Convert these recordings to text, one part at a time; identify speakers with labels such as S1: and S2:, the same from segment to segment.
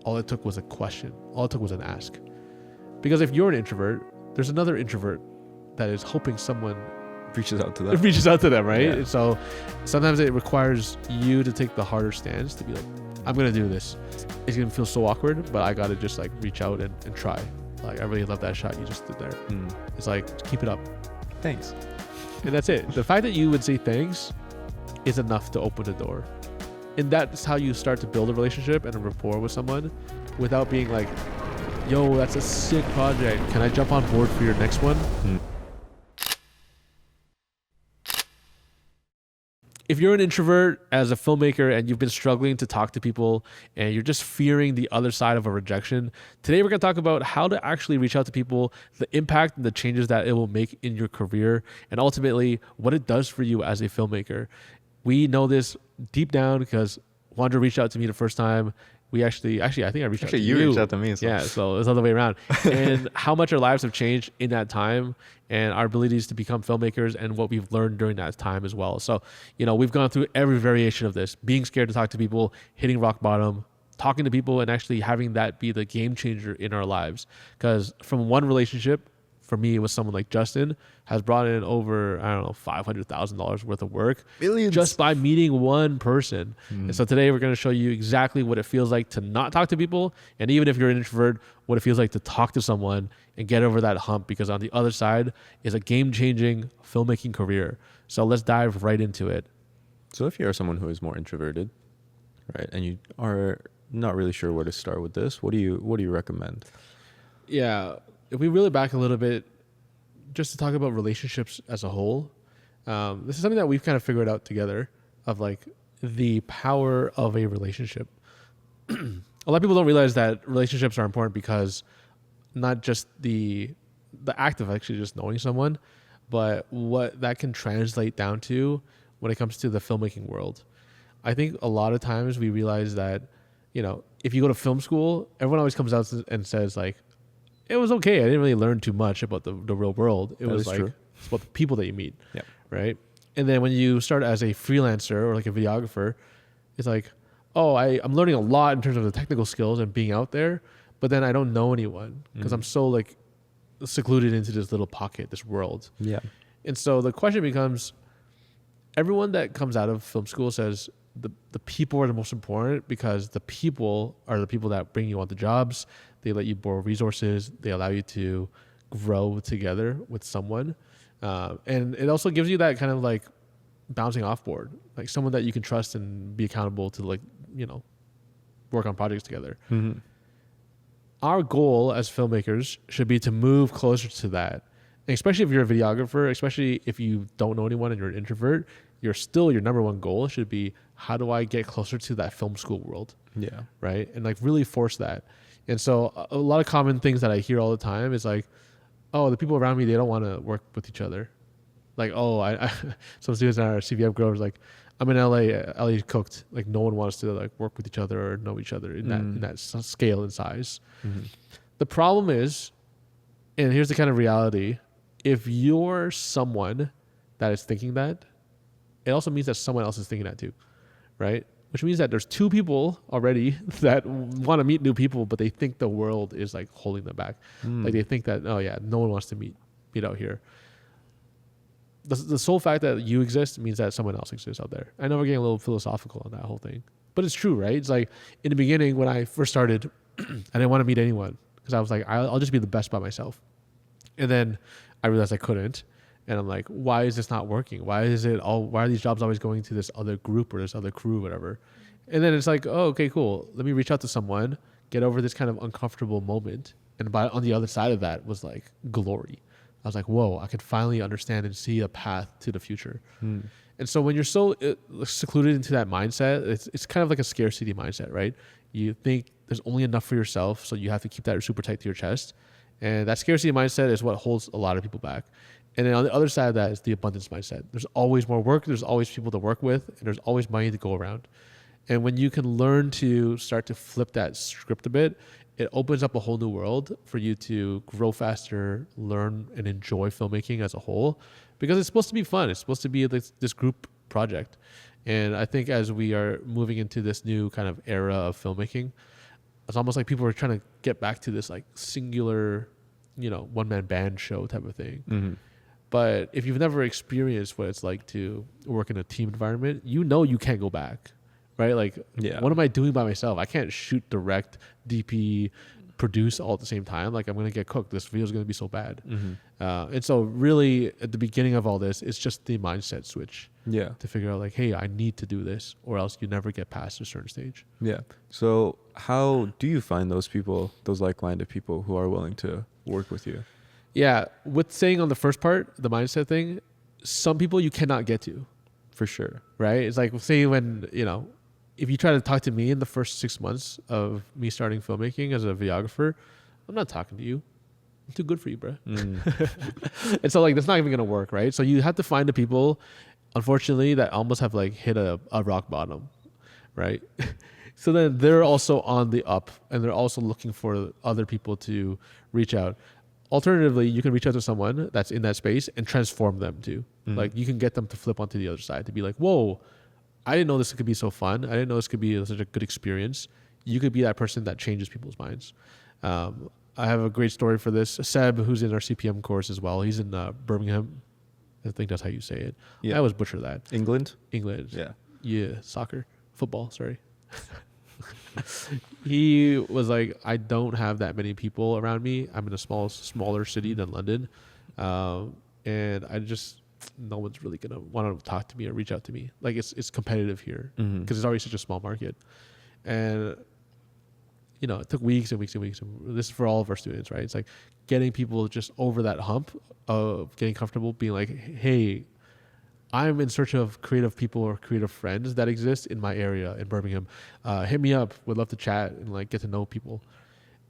S1: all it took was a question. All it took was an ask. Because if you're an introvert, there's another introvert that is hoping someone
S2: reaches out to them.
S1: It reaches out to them, right?
S2: Yeah.
S1: And so sometimes it requires you to take the harder stance to be like, I'm gonna do this. It's gonna feel so awkward, but I gotta just like reach out and try. Like, I really love that shot you just did there. It's like, keep it up.
S2: Thanks.
S1: And that's it. The fact that you would say thanks is enough to open the door. And that's how you start to build a relationship and a rapport with someone without being like, yo, that's a sick project. Can I jump on board for your next one? If you're an introvert as a filmmaker and you've been struggling to talk to people and you're just fearing the other side of a rejection, today we're going to talk about how to actually reach out to people, the impact and the changes that it will make in your career, and ultimately what it does for you as a filmmaker. We know this deep down because Wanda reached out to me the first time. We I think I reached out to you.
S2: You reached out to me. So.
S1: Yeah, so it's the other way around. And how much our lives have changed in that time and our abilities to become filmmakers and what we've learned during that time as well. So, we've gone through every variation of this, being scared to talk to people, hitting rock bottom, talking to people, and actually having that be the game changer in our lives. Because from one relationship, for me, with someone like Justin, has brought in over, $500,000 worth of work.
S2: Millions.
S1: Just by meeting one person. And so today we're going to show you exactly what it feels like to not talk to people. And even if you're an introvert, what it feels like to talk to someone and get over that hump, because on the other side is a game-changing filmmaking career. So let's dive right into it.
S2: So if you're someone who is more introverted, right, and you are not really sure where to start with this, what do you recommend?
S1: Yeah. If we reel it back a little bit, just to talk about relationships as a whole, this is something that we've kind of figured out together of like the power of a relationship. A lot of people don't realize that relationships are important because not just the act of actually just knowing someone, but what that can translate down to when it comes to the filmmaking world. I think a lot of times we realize that, if you go to film school, everyone always comes out and says like, it was okay. I didn't really learn too much about the real world. It was like, it's about the people that you meet.
S2: Yeah.
S1: Right. And then when you start as a freelancer or like a videographer, it's like, oh, I'm learning a lot in terms of the technical skills and being out there, but then I don't know anyone because I'm so like secluded into this little pocket, this world.
S2: Yeah.
S1: And so the question becomes, everyone that comes out of film school says the people are the most important because the people are the people that bring you on the jobs. They let you borrow resources. They allow you to grow together with someone. And it also gives you that kind of like bouncing off board, like someone that you can trust and be accountable to, like, work on projects together.
S2: Mm-hmm.
S1: Our goal as filmmakers should be to move closer to that. And especially if you're a videographer, especially if you don't know anyone and you're an introvert, your number one goal should be, how do I get closer to that film school world? Yeah. Right. And like really force that. And so a lot of common things that I hear all the time is like, oh, the people around me, they don't want to work with each other. Like, oh, some students in our CVF growers, like, I'm in LA, LA cooked. Like, no one wants to like work with each other or know each other in that scale and size. Mm-hmm. The problem is, and here's the kind of reality, if you're someone that is thinking that, it also means that someone else is thinking that too, right? Which means that there's two people already that want to meet new people, but they think the world is like holding them back. Like they think that, oh yeah, no one wants to meet out here. The sole fact that you exist means that someone else exists out there. I know we're getting a little philosophical on that whole thing, but it's true, right? It's like in the beginning when I first started, I didn't want to meet anyone because I was like, I'll just be the best by myself. And then I realized I couldn't. And I'm like, why is this not working? Why are these jobs always going to this other group or this other crew, whatever? And then it's like, oh, okay, cool. Let me reach out to someone, get over this kind of uncomfortable moment. And on the other side of that was like glory. I was like, whoa, I could finally understand and see a path to the future. And so when you're so secluded into that mindset, it's kind of like a scarcity mindset, right? You think there's only enough for yourself, so you have to keep that super tight to your chest. And that scarcity mindset is what holds a lot of people back. And then on the other side of that is the abundance mindset. There's always more work. There's always people to work with. And there's always money to go around. And when you can learn to start to flip that script a bit, it opens up a whole new world for you to grow faster, learn and enjoy filmmaking as a whole, because it's supposed to be fun. It's supposed to be this group project. And I think as we are moving into this new kind of era of filmmaking, it's almost like people are trying to get back to this like singular, one-man band show type of thing.
S2: Mm-hmm.
S1: But if you've never experienced what it's like to work in a team environment, you can't go back, right? Like, what am I doing by myself? I can't shoot, direct, DP, produce all at the same time. Like, I'm going to get cooked. This video is going to be so bad.
S2: Mm-hmm.
S1: And so really at the beginning of all this, it's just the mindset switch.
S2: Yeah.
S1: To figure out like, hey, I need to do this or else you never get past a certain stage.
S2: Yeah. So how do you find those people, those like-minded people who are willing to work with you?
S1: Yeah. With saying on the first part, the mindset thing, some people you cannot get to.
S2: For sure.
S1: Right? It's like, say when, if you try to talk to me in the first 6 months of me starting filmmaking as a videographer, I'm not talking to you. I'm too good for you, bro.
S2: Mm.
S1: And so like, that's not even going to work. Right? So you have to find the people, unfortunately, that almost have like hit a rock bottom, right? So then they're also on the up and they're also looking for other people to reach out. Alternatively, you can reach out to someone that's in that space and transform them too.
S2: Mm.
S1: Like you can get them to flip onto the other side to be like, whoa, I didn't know this could be so fun. I didn't know this could be such a good experience. You could be that person that changes people's minds. I have a great story for this. Seb, who's in our CPM course as well, he's in Birmingham. I think that's how you say it.
S2: Yeah.
S1: I always butcher that.
S2: England?
S1: Yeah. Yeah. Soccer. Football. Sorry. He was like, I don't have that many people around me. I'm in a smaller city than London. And no one's really going to want to talk to me or reach out to me. Like it's competitive here because it's already such a small market. And, it took weeks and weeks and weeks. And this is for all of our students, right? It's like getting people just over that hump of getting comfortable being like, hey, I'm in search of creative people or creative friends that exist in my area in Birmingham. Hit me up. Would love to chat and like get to know people.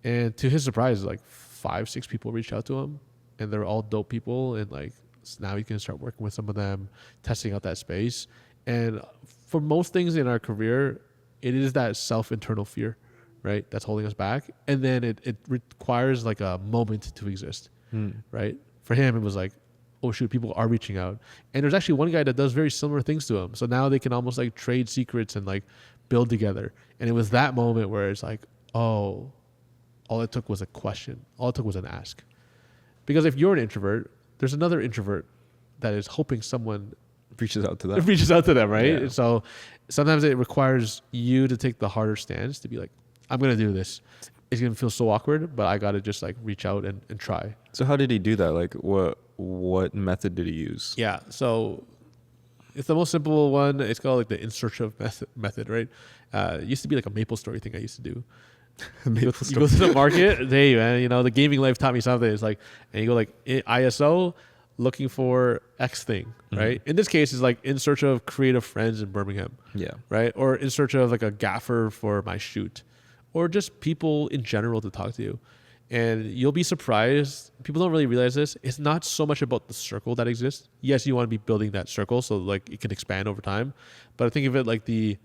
S1: And to his surprise, like 5-6 people reached out to him and they're all dope people. And like, now he can start working with some of them, testing out that space. And for most things in our career, it is that internal fear, right? That's holding us back. And then it requires like a moment to exist, right? For him, it was like, oh shoot, people are reaching out. And there's actually one guy that does very similar things to him. So now they can almost like trade secrets and like build together. And it was that moment where it's like, oh, all it took was a question. All it took was an ask. Because if you're an introvert, there's another introvert that is hoping someone
S2: reaches out to them,
S1: right?
S2: Yeah.
S1: And so sometimes it requires you to take the harder stance to be like, I'm going to do this. It's going to feel so awkward, but I got to just like reach out and try.
S2: So how did he do that? Like what method did he use?
S1: Yeah. So it's the most simple one. It's called like the in search of method, right? It used to be like a Maple Story thing I used to do. You go to the market, hey man, the gaming life taught me something. It's like, and you go like ISO looking for X thing, right? In this case, it's like in search of creative friends in Birmingham.
S2: Yeah.
S1: Right. Or in search of like a gaffer for my shoot, or just people in general to talk to. And you'll be surprised. People don't really realize this. It's not so much about the circle that exists. Yes, you want to be building that circle so like it can expand over time. But I think of it like the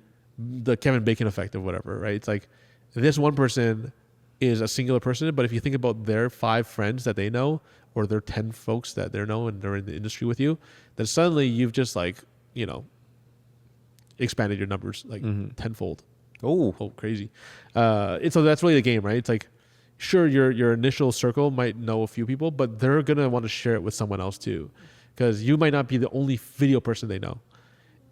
S1: Kevin Bacon effect or whatever, right? It's like this one person is a singular person, but if you think about their 5 friends that they know or their 10 folks that they know and they're in the industry with you, then suddenly you've just like, expanded your numbers like tenfold. Oh, crazy. And so that's really the game, right? It's like, sure, your initial circle might know a few people, but they're going to want to share it with someone else too. Because you might not be the only video person they know.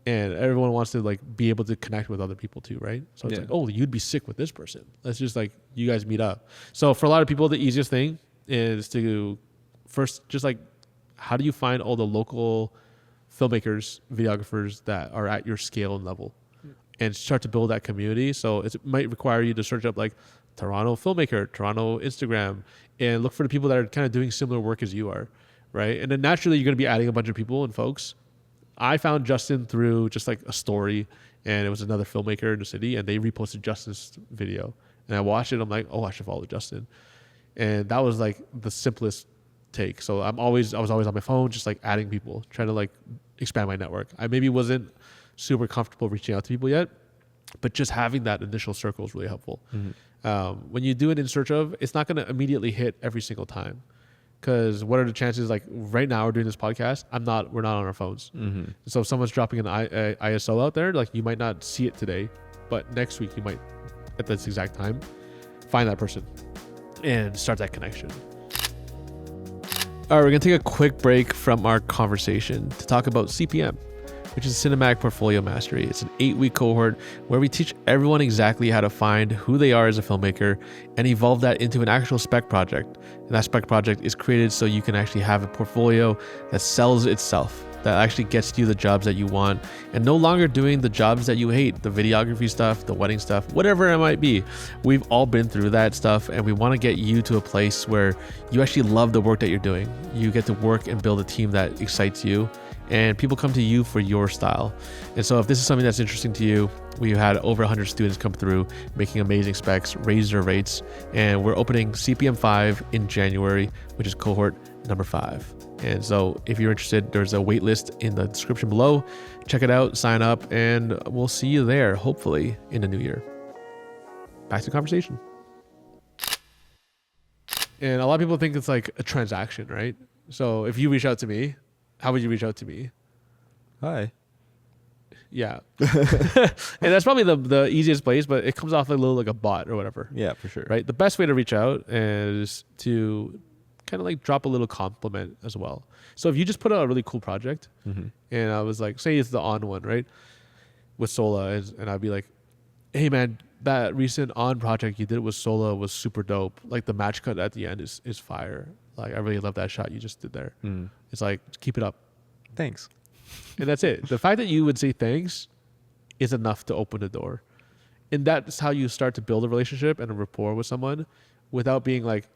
S1: And everyone wants to like be able to connect with other people too, right? So it's like, oh, you'd be sick with this person. Let's just like, you guys meet up. So for a lot of people, the easiest thing is to first just like, how do you find all the local filmmakers, videographers that are at your scale and level? And start to build that community. So it might require you to search up like Toronto Filmmaker, Toronto Instagram, and look for the people that are kind of doing similar work as you are, right? And then naturally you're going to be adding a bunch of people and folks. I found Justin through just like a story, and it was another filmmaker in the city, and they reposted Justin's video. And I watched it. I'm like, oh, I should follow Justin. And that was like the simplest take. So I was always on my phone, just like adding people, trying to like expand my network. I maybe wasn't super comfortable reaching out to people yet, but just having that initial circle is really helpful. When you do it in search of, it's not going to immediately hit every single time. Because what are the chances? Like right now, we're doing this podcast. We're not on our phones. So if someone's dropping an ISO out there, like you might not see it today, but next week you might at this exact time. find that person and start that connection. All right, we're going to take a quick break from our conversation to talk about CPM, which is Cinematic Portfolio Mastery. It's an 8-week cohort where we teach everyone exactly how to find who they are as a filmmaker and evolve that into an actual spec project. And that spec project is created so you can actually have a portfolio that sells itself, that actually gets you the jobs that you want, and no longer doing the jobs that you hate, the videography stuff, the wedding stuff, whatever it might be. We've all been through that stuff, and we want to get you to a place where you actually love the work that you're doing. You get to work and build a team that excites you, and people come to you for your style. And so if this is something that's interesting to you, we've had over 100 students come through making amazing specs, raise their rates, and we're opening CPM 5 in January, which is cohort number 5. And so if you're interested, there's a wait list in the description below. Check it out, sign up, and we'll see you there, hopefully, in the new year. Back to the conversation. And a lot of people think it's like a transaction, right? So if you reach out to me, how would you reach out to me?
S2: Hi.
S1: Yeah. And that's probably the easiest place, but it comes off a little like a bot or whatever.
S2: Yeah, for sure.
S1: Right? The best way to reach out is to kind of like drop a little compliment as well. So if you just put out a really cool project, and I was like, say it's the On one, right? With Sola, and I'd be like, hey man, that recent On project you did with Sola was super dope. Like the match cut at the end is fire. Like I really love that shot you just did there. It's like, keep it up.
S2: Thanks.
S1: And that's it. The fact that you would say thanks is enough to open the door. And that's how you start to build a relationship and a rapport with someone without being like,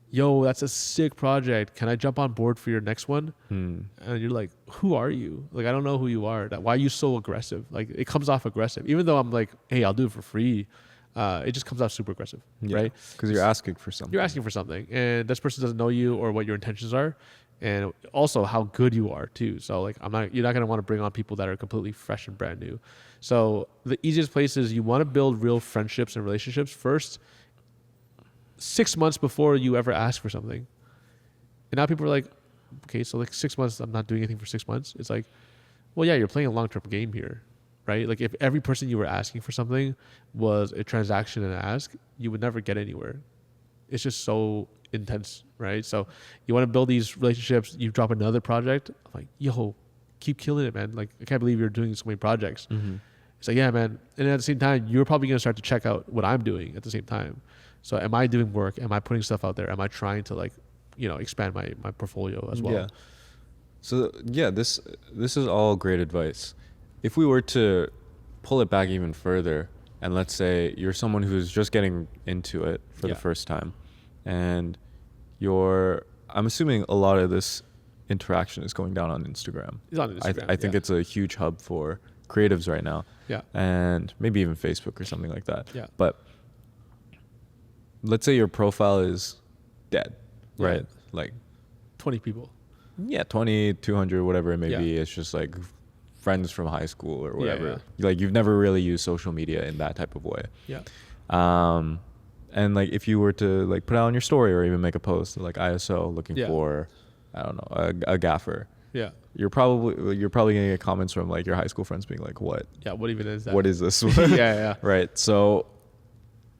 S1: yo, that's a sick project. Can I jump on board for your next one? And you're like, who are you? Like, I don't know who you are. Why are you so aggressive? Like, it comes off aggressive. Even though I'm like, hey, I'll do it for free. It just comes off super aggressive, right?
S2: Because you're asking for something.
S1: You're asking for something. And this person doesn't know you or what your intentions are. And also how good you are too. So like, you're not going to want to bring on people that are completely fresh and brand new. So the easiest place is you want to build real friendships and relationships first, 6 months before you ever ask for something. And now people are like, okay, so like 6 months, I'm not doing anything for 6 months. It's like, well, yeah, you're playing a long-term game here, right? Like if every person you were asking for something was a transaction and ask, you would never get anywhere. It's just so intense, right? So you want to build these relationships. You drop another project. I'm like, yo, keep killing it, man. Like, I can't believe you're doing so many projects. It's like, yeah, man. And at the same time, you're probably going to start to check out what I'm doing at the same time. So am I doing work? Am I putting stuff out there? Am I trying to like, expand my portfolio as well?
S2: Yeah. So yeah, this is all great advice. If we were to pull it back even further, and let's say you're someone who's just getting into it for the first time, and I'm assuming a lot of this interaction is going down on Instagram.
S1: It's on Instagram.
S2: I think it's a huge hub for creatives right now.
S1: Yeah.
S2: And maybe even Facebook or something like that.
S1: Yeah.
S2: But let's say your profile is dead, right? Like
S1: 20 people.
S2: Yeah, 20, 200, whatever it may be.
S1: Yeah.
S2: It's just like friends from high school or whatever.
S1: Yeah.
S2: Like you've never really used social media in that type of way.
S1: Yeah.
S2: And like if you were to like put out on your story or even make a post like ISO looking for, I don't know, a gaffer.
S1: Yeah.
S2: You're probably gonna get comments from like your high school friends being like, what?
S1: Yeah. What even is that?
S2: What is this?
S1: Yeah.
S2: Right. So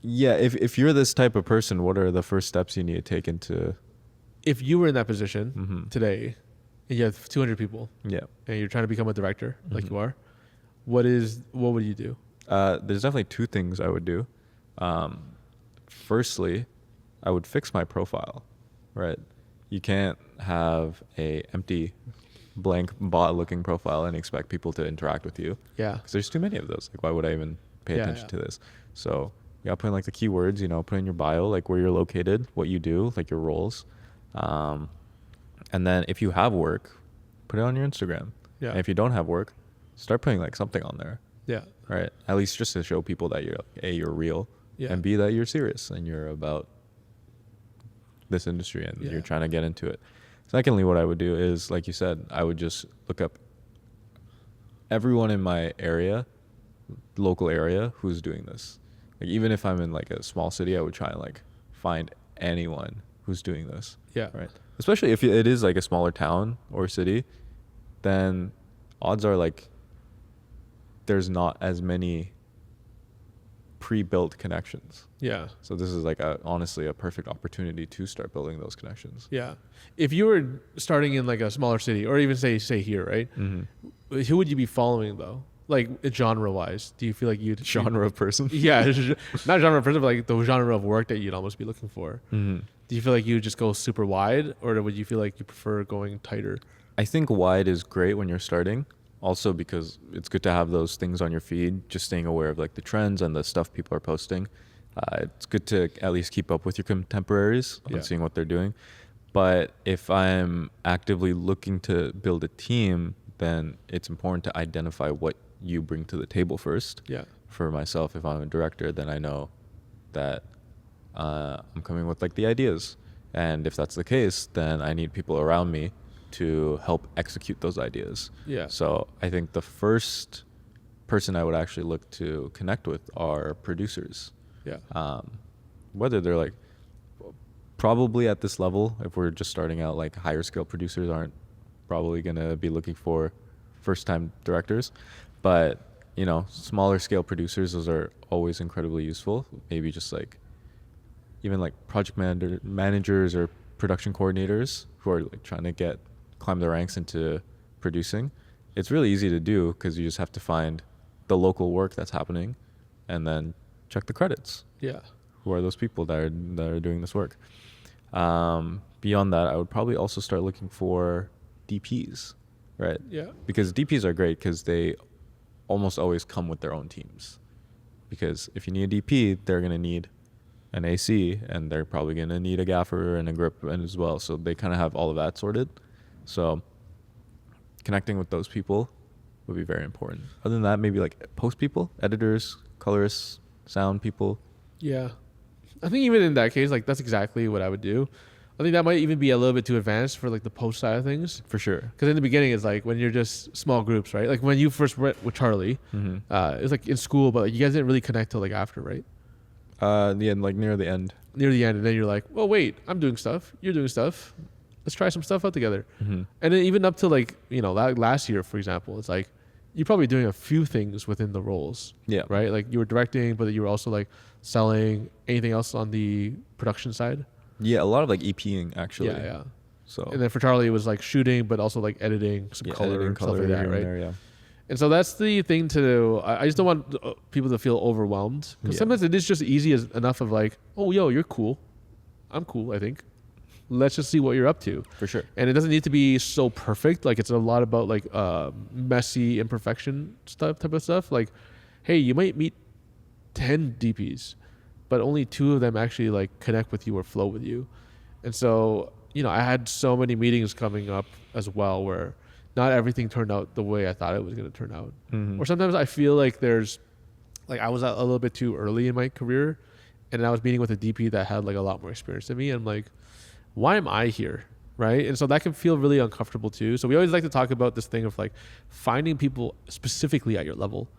S2: yeah, if you're this type of person, what are the first steps you need to take into?
S1: If you were in that position today and you have 200 people and you're trying to become a director like you are, what would you do?
S2: There's definitely two things I would do. Firstly, I would fix my profile, right? You can't have a empty, blank bot-looking profile and expect people to interact with you. Yeah. Because there's too many of those. Like, why would I even pay attention to this? So you gotta put in like the keywords, put in your bio, like where you're located, what you do, like your roles. And then if you have work, put it on your Instagram. Yeah. And if you don't have work, start putting like something on there. Yeah. Right. At least just to show people that you're real. Yeah. And B, that you're serious and you're about this industry and you're trying to get into it. Secondly, what I would do is, like you said, I would just look up everyone in my area, local area, who's doing this. Like even if I'm in like a small city, I would try and like find anyone who's doing this. Yeah. Right. Especially if it is like a smaller town or city, then odds are like there's not as many pre-built connections.
S1: Yeah.
S2: So this is like honestly a perfect opportunity to start building those connections.
S1: Yeah. If you were starting in like a smaller city, or even say here, right? Who would you be following though? Like genre wise, do you feel like you'd
S2: genre of person?
S1: Yeah, not genre of person, but like the genre of work that you'd almost be looking for. Do you feel like you would just go super wide, or would you feel like you prefer going tighter?
S2: I think wide is great when you're starting. Also because it's good to have those things on your feed, just staying aware of like the trends and the stuff people are posting. It's good to at least keep up with your contemporaries and seeing what they're doing. But if I'm actively looking to build a team, then it's important to identify what you bring to the table first.
S1: Yeah.
S2: For myself, if I'm a director, then I know that I'm coming with like the ideas. And if that's the case, then I need people around me to help execute those ideas.
S1: Yeah.
S2: So I think the first person I would actually look to connect with are producers.
S1: Yeah.
S2: Whether they're like probably at this level, if we're just starting out, like higher scale producers aren't probably going to be looking for first time directors, but you know, smaller scale producers, those are always incredibly useful. Maybe just like even like project managers or production coordinators who are like trying to climb the ranks into producing. It's really easy to do because you just have to find the local work that's happening and then check the credits.
S1: Yeah.
S2: Who are those people that are doing this work? Beyond that, I would probably also start looking for DPs, right?
S1: Yeah.
S2: Because DPs are great because they almost always come with their own teams. Because if you need a DP, they're going to need an AC, and they're probably going to need a gaffer and a grip as well. So they kind of have all of that sorted. So connecting with those people would be very important. Other than that, maybe like post people, editors, colorists, sound people.
S1: Yeah. I think even in that case, like that's exactly what I would do. I think that might even be a little bit too advanced for like the post side of things.
S2: For sure.
S1: Because in the beginning, it's like when you're just small groups, right? Like when you first met with Charlie, it was like in school, but like, you guys didn't really connect till like after, right?
S2: The end, like near the end.
S1: Near the end, and then you're like, well, wait, I'm doing stuff. You're doing stuff. Let's try some stuff out together. And then even up to like, you know, that last year, for example, it's like you're probably doing a few things within the roles.
S2: Yeah.
S1: Right? Like you were directing, but you were also like selling. Anything else on the production side?
S2: Yeah, a lot of like EPing actually.
S1: Yeah, yeah.
S2: So
S1: and then for Charlie, it was like shooting, but also like editing, some color, stuff like that, right?
S2: There, yeah.
S1: And so that's the thing to do. I just don't want people to feel overwhelmed. Because sometimes it is just easy enough of like, oh, yo, you're cool. I'm cool, I think. Let's just see what you're up to.
S2: For sure.
S1: And it doesn't need to be so perfect. Like it's a lot about like messy imperfection stuff, type of stuff. Like, hey, you might meet 10 DPs, but only 2 of them actually like connect with you or flow with you. And so, you know, I had so many meetings coming up as well where not everything turned out the way I thought it was going to turn out. Or sometimes I feel like there's, like I was a little bit too early in my career, and I was meeting with a DP that had like a lot more experience than me. And I'm like, why am I here? Right. And so that can feel really uncomfortable too. So we always like to talk about this thing of like finding people specifically at your level,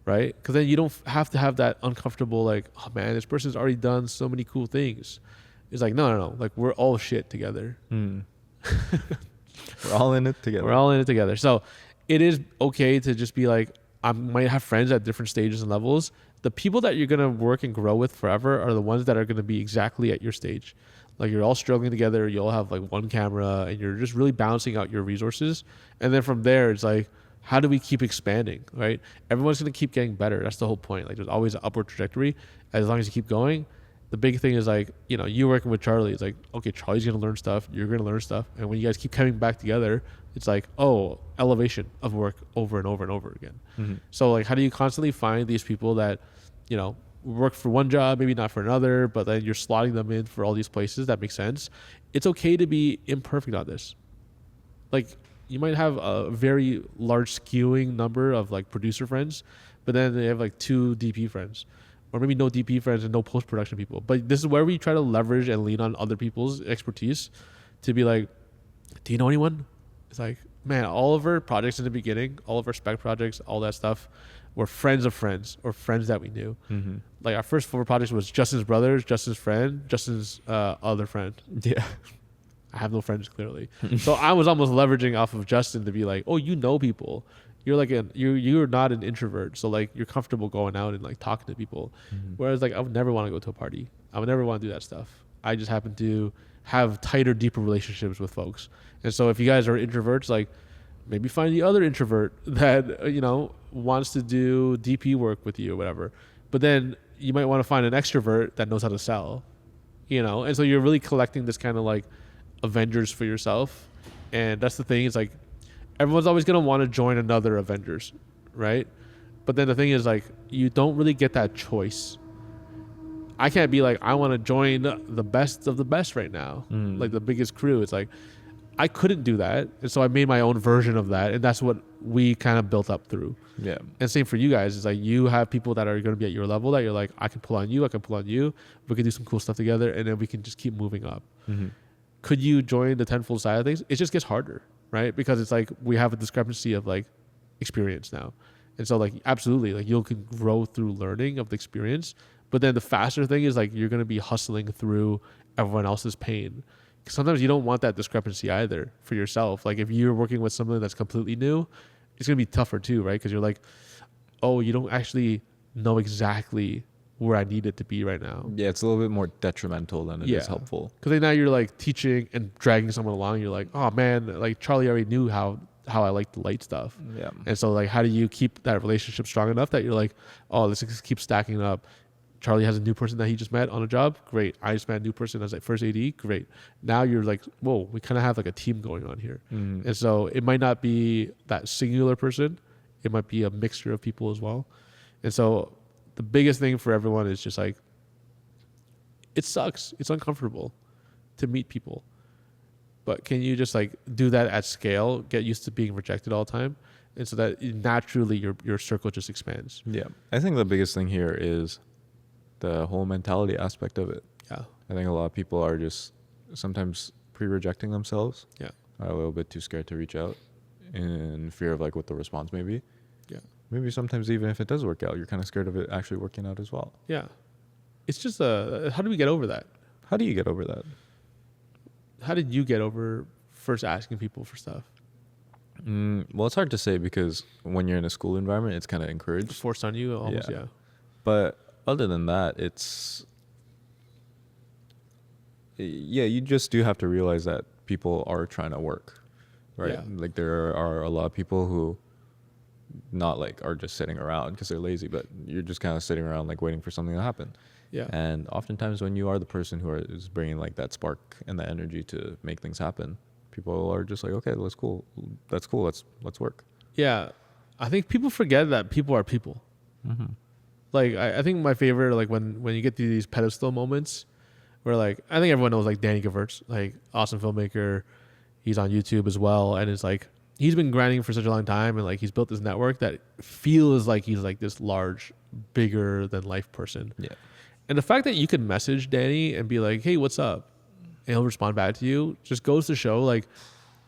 S1: right? Because then you don't have to have that uncomfortable, like, oh man, this person's already done so many cool things. It's like, no. Like we're all shit together.
S2: We're all in it together.
S1: We're all in it together. So it is okay to just be like, I might have friends at different stages and levels. The people that you're going to work and grow with forever are the ones that are going to be exactly at your stage. Like you're all struggling together. You all have like one camera and you're just really balancing out your resources. And then from there, it's like, how do we keep expanding, right? Everyone's going to keep getting better. That's the whole point. Like there's always an upward trajectory. As long as you keep going, the big thing is like, you know, you working with Charlie, it's like, okay, Charlie's going to learn stuff. You're going to learn stuff. And when you guys keep coming back together, it's like, oh, elevation of work over and over and over again. So like, how do you constantly find these people that, you know, work for one job, maybe not for another, but then you're slotting them in for all these places? That makes sense. It's okay to be imperfect on this. Like you might have a very large skewing number of like producer friends, but then they have like 2 DP friends, or maybe no DP friends and no post-production people. But this is where we try to leverage and lean on other people's expertise to be like, do you know anyone? It's like, man, all of our projects in the beginning, all of our spec projects, all that stuff, were friends of friends or friends that we knew. Like our first 4 projects was Justin's brothers, Justin's friend, Justin's other friend.
S2: Yeah.
S1: I have no friends clearly. So I was almost leveraging off of Justin to be like, oh, you know people. You're like you're not an introvert, so like you're comfortable going out and like talking to people. Whereas like I would never want to go to a party. I would never want to do that stuff. I just happen to have tighter, deeper relationships with folks. And so if you guys are introverts, like maybe find the other introvert that wants to do DP work with you or whatever. But then you might want to find an extrovert that knows how to sell. And so you're really collecting this kind of like Avengers for yourself. And that's the thing, is like everyone's always going to want to join another Avengers, right? But then the thing is like you don't really get that choice. I can't be like, I want to join the best of the best right now, like the biggest crew. It's like I couldn't do that, and so I made my own version of that, and that's what we kind of built up through.
S2: Yeah.
S1: And same for you guys. It's like you have people that are going to be at your level that you're like, I can pull on you, I can pull on you. We can do some cool stuff together, and then we can just keep moving up. Could you join the tenfold side of things? It just gets harder, right? Because it's like we have a discrepancy of like experience now, and so like absolutely, like you can grow through learning of the experience. But then the faster thing is like you're going to be hustling through everyone else's pain. Sometimes you don't want that discrepancy either for yourself. Like if you're working with someone that's completely new, it's going to be tougher too, right? Because you're like, oh, you don't actually know exactly where I need it to be right now.
S2: Yeah, it's a little bit more detrimental than it is helpful.
S1: Because then now you're like teaching and dragging someone along. You're like, oh man, like Charlie already knew how I like the light stuff.
S2: Yeah.
S1: And so like, how do you keep that relationship strong enough that you're like, oh, let's just keep stacking up. Charlie has a new person that he just met on a job. Great. I just met a new person as like first AD. Great. Now you're like, whoa, we kind of have like a team going on here. And so it might not be that singular person. It might be a mixture of people as well. And so the biggest thing for everyone is just like, it sucks. It's uncomfortable to meet people. But can you just like do that at scale, get used to being rejected all the time? And so that naturally your circle just expands.
S2: Yeah. I think the biggest thing here is the whole mentality aspect of it.
S1: Yeah.
S2: I think a lot of people are just sometimes pre-rejecting themselves.
S1: Yeah.
S2: Are a little bit too scared to reach out in fear of like what the response may be.
S1: Yeah.
S2: Maybe sometimes even if it does work out, you're kind of scared of it actually working out as well.
S1: Yeah. It's just how do we get over that?
S2: How do you get over that?
S1: How did you get over first asking people for stuff?
S2: Well, it's hard to say because when you're in a school environment, it's kind of encouraged.
S1: Forced on you almost, yeah.
S2: But other than that, you just do have to realize that people are trying to work, right?
S1: Yeah.
S2: Like there are a lot of people who not like are just sitting around because they're lazy, but you're just kind of sitting around like waiting for something to happen.
S1: Yeah.
S2: And oftentimes when you are the person who is bringing like that spark and that energy to make things happen, people are just like, okay, that's cool. Let's work.
S1: Yeah. I think people forget that people are people. Like I think my favorite, like when you get to these pedestal moments where like, I think everyone knows like Danny Gevirtz, like awesome filmmaker. He's on YouTube as well. And it's like, he's been grinding for such a long time. And like, he's built this network that feels like he's like this large, bigger than life person.
S2: Yeah.
S1: And the fact that you could message Danny and be like, hey, what's up? And he'll respond back to you just goes to show like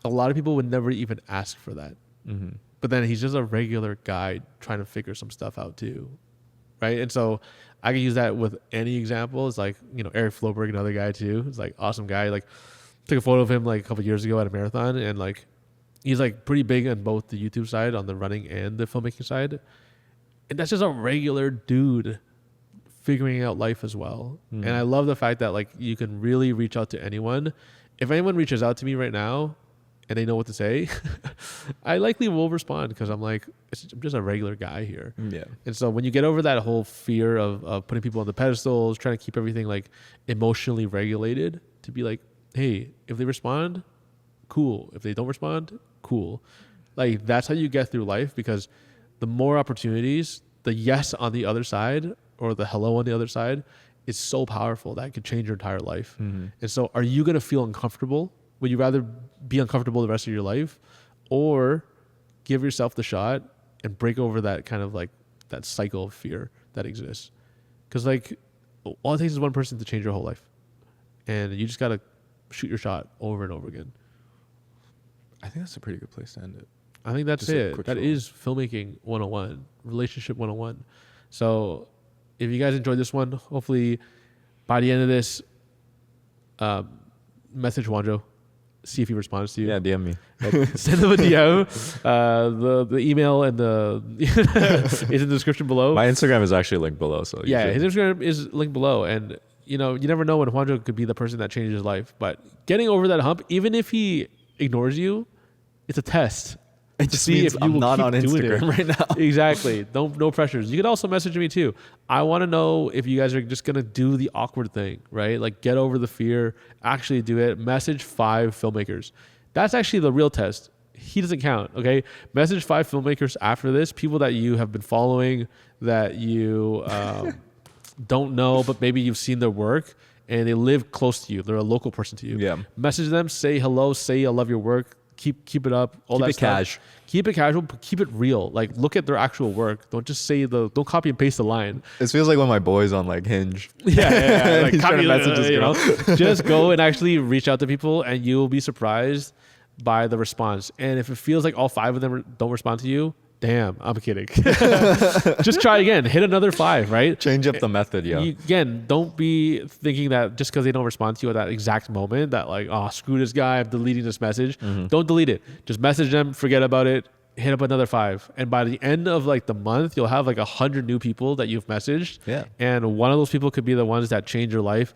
S1: a lot of people would never even ask for that. But then he's just a regular guy trying to figure some stuff out too. Right. And so I can use that with any example. It's like, Eric Floberg, another guy too. It's like awesome guy. Like took a photo of him like a couple of years ago at a marathon, and like he's like pretty big on both the YouTube side, on the running and the filmmaking side. And that's just a regular dude figuring out life as well. And I love the fact that like you can really reach out to anyone. If anyone reaches out to me right now and they know what to say, I likely will respond because I'm like, I'm just a regular guy here.
S2: Yeah.
S1: And so when you get over that whole fear of putting people on the pedestals, trying to keep everything like emotionally regulated, to be like, hey, if they respond, cool. If they don't respond, cool. Like that's how you get through life, because the more opportunities, the yes on the other side or the hello on the other side is so powerful that it could change your entire life. And so are you going to feel uncomfortable? Would you rather be uncomfortable the rest of your life, or give yourself the shot and break over that kind of like that cycle of fear that exists? Because like all it takes is one person to change your whole life, and you just got to shoot your shot over and over again.
S2: I think that's a pretty good place to end it.
S1: I think that's
S2: Just
S1: it. That is filmmaking 101, relationship 101. So if you guys enjoyed this one, hopefully by the end of this, message Wanjo see if he responds to you.
S2: Yeah, DM me.
S1: Send him a DM. The email and the is in the description below.
S2: My Instagram is actually linked below. So
S1: yeah, his Instagram is linked below. And, you know, you never know when Juanjo could be the person that changes his life. But getting over that hump, even if he ignores you, it's a test.
S2: It just means I'm not on Instagram right now.
S1: Exactly. No pressures. You could also message me too. I want to know if you guys are just going to do the awkward thing, right? Like get over the fear, actually do it. Message 5 filmmakers. That's actually the real test. He doesn't count, okay? Message 5 filmmakers after this, people that you have been following, that you don't know, but maybe you've seen their work and they live close to you. They're a local person to you.
S2: Yeah.
S1: Message them, say hello, say I love your work. Keep it up. All
S2: keep
S1: that
S2: it
S1: stuff.
S2: Cash.
S1: Keep it casual, but keep it real. Like look at their actual work. Don't just say don't copy and paste the line.
S2: It feels like when my boy's on like Hinge.
S1: Yeah. Like,
S2: he's trying to message his girl.
S1: Just go and actually reach out to people, and you'll be surprised by the response. And if it feels like all 5 of them don't respond to you, damn, I'm kidding. Just try again. Hit another 5, right?
S2: Change up the method, yeah.
S1: Again, don't be thinking that just because they don't respond to you at that exact moment that like, oh, screw this guy, I'm deleting this message. Don't delete it. Just message them, forget about it, hit up another 5. And by the end of like the month, you'll have like 100 new people that you've messaged.
S2: Yeah.
S1: And one of those people could be the ones that change your life.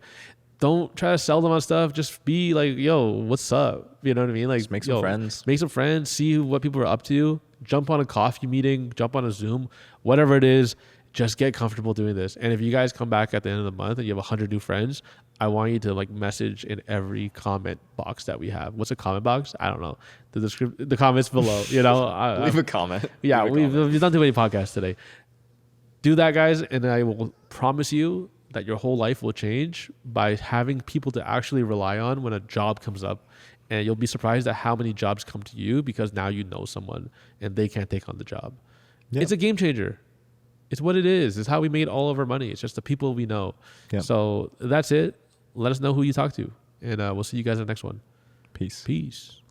S1: Don't try to sell them on stuff. Just be like, yo, what's up? You know what I mean? Like,
S2: just make some friends.
S1: Make some friends. See what people are up to. Jump on a coffee meeting. Jump on a Zoom. Whatever it is, just get comfortable doing this. And if you guys come back at the end of the month and you have 100 new friends, I want you to like message in every comment box that we have. What's a comment box? I don't know. The comments below. You know,
S2: leave a comment.
S1: Yeah, we've done too many podcasts today. Do that, guys, and I will promise you that your whole life will change by having people to actually rely on when a job comes up. And you'll be surprised at how many jobs come to you because now you know someone and they can't take on the job. Yeah. It's a game changer. It's what it is. It's how we made all of our money. It's just the people we know. Yeah. So that's it. Let us know who you talk to. And we'll see you guys in the next one.
S2: Peace.
S1: Peace.